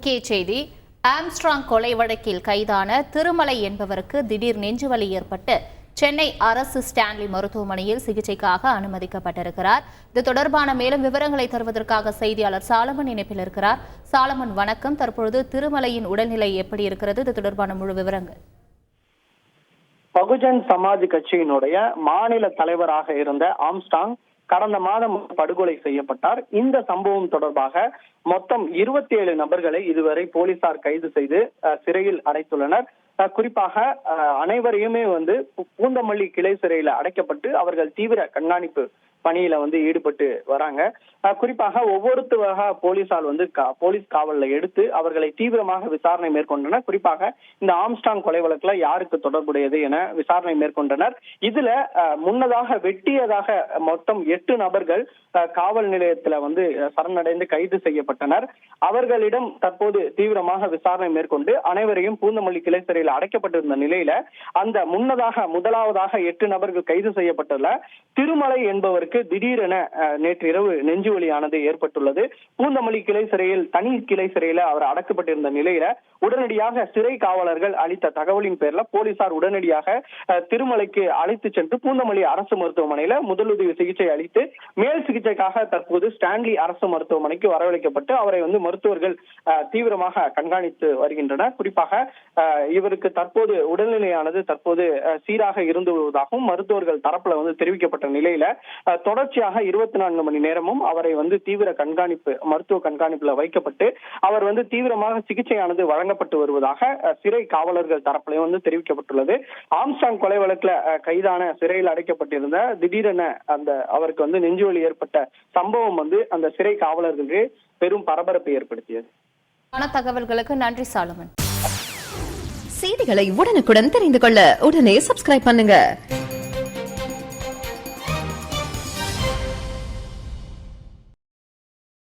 முக்கிய செய்தி. ஆம்ஸ்ட்ராங் கொலை வழக்கில் கைதான திருமலை என்பவருக்கு திடீர் நெஞ்சுவலி ஏற்பட்டு சென்னை அரசு ஸ்டான்லி மருத்துவமனையில் சிகிச்சைக்காக அனுமதிக்கப்பட்டிருக்கிறார். இது தொடர்பான மேலும் விவரங்களை தருவதற்காக செய்தியாளர் சாலமன் இணைப்பில் இருக்கிறார். சாலமன், வணக்கம். தற்பொழுது திருமலையின் உடல்நிலை எப்படி இருக்கிறது? இது தொடர்பான முழு விவரங்கள். பகுஜன் சமாஜ் கட்சியினுடைய மாநில தலைவராக இருந்த ஆம்ஸ்ட்ராங் கடந்த மாதம் படுகொலை செய்யப்பட்டார். இந்த சம்பவம் தொடர்பாக மொத்தம் 27 நபர்களை இதுவரை போலீசார் கைது செய்து சிறையில் அடைத்துள்ளனர். குறிப்பாக அனைவரையுமே பூந்தமல்லி கிளை சிறையில அடைக்கப்பட்டு அவர்கள் தீவிர கண்காணிப்பு பணியில ஈடுபட்டு வராங்க. குறிப்பாக ஒவ்வொருத்தராக போலீசார் போலீஸ் காவல்ல எடுத்து அவர்களை தீவிரமாக விசாரணை மேற்கொண்டனர். குறிப்பாக இந்த ஆம்ஸ்ட்ராங் கொலை வழக்குல யாருக்கு தொடர்புடையது என விசாரணை மேற்கொண்டனர். இதுல முன்னதாக வெட்டியதாக மொத்தம் 8 நபர்கள் காவல் நிலையத்துல சரணடைந்து கைது செய்யப்பட்டனர். அவர்களிடம் தற்போது தீவிரமாக விசாரணை மேற்கொண்டு அனைவரையும் பூந்தமல்லி கிளை சிறையில் அடைக்கப்பட்டிருந்த நிலையில அந்த முதலாவதாக 8 நபர்கள் கைது செய்யப்பட்டுள்ள திருமலை என்பவருக்கு திடீரென நேற்று இரவு நெஞ்சுவலியானது ஏற்பட்டுள்ளது. பூந்தமல்லி கிளை சிறையில் தனி கிளை சிறையில அவர் அடைக்கப்பட்டிருந்த நிலையில உடனடியாக சிறை காவலர்கள் அளித்த தகவலின் பேர்ல போலீசார் உடனடியாக திருமலைக்கு அழைத்து சென்று பூந்தமல்லி அரசு மருத்துவமனையில முதலுதவி சிகிச்சை அளித்து மேல் சிகிச்சைக்காக தற்போது ஸ்டான்லி அரசு மருத்துவமனைக்கு வரவழைக்கப்பட்டு அவரை மருத்துவர்கள் தீவிரமாக கண்காணித்து வருகின்றனர். குறிப்பாக இவருக்கு தற்போது உடல்நிலையானது தற்போது சீராக இருந்து வருவதாகவும் மருத்துவர்கள் தரப்புல தெரிவிக்கப்பட்ட நிலையில தொடர்ச்சியாக 24 மணி நேரமும் அவரை தீவிர மருத்துவ கண்காணிப்புல வைக்கப்பட்டு அவர் தீவிரமாக சிகிச்சையானது வழங்கப்பட்டு வருவதாக சிறை காவலர்கள் தரப்புல தெரிவிக்கப்பட்டுள்ளது. ஆம்ஸ்ட்ராங் கொலை வழக்குல கைதான சிறையில் அடைக்கப்பட்டிருந்த திடீரென அவருக்கு நெஞ்சுவலி ஏற்பட்ட சம்பவம் அந்த சிறை காவலர்களுக்கு பெரும் பரபரப்பை ஏற்படுத்தியது. தகவல்களுக்கு நன்றி சாலமன். செய்திகளை உடனுக்குடன் தெரிந்து கொள்ள உடனே சப்ஸ்கிரைப் பண்ணுங்க.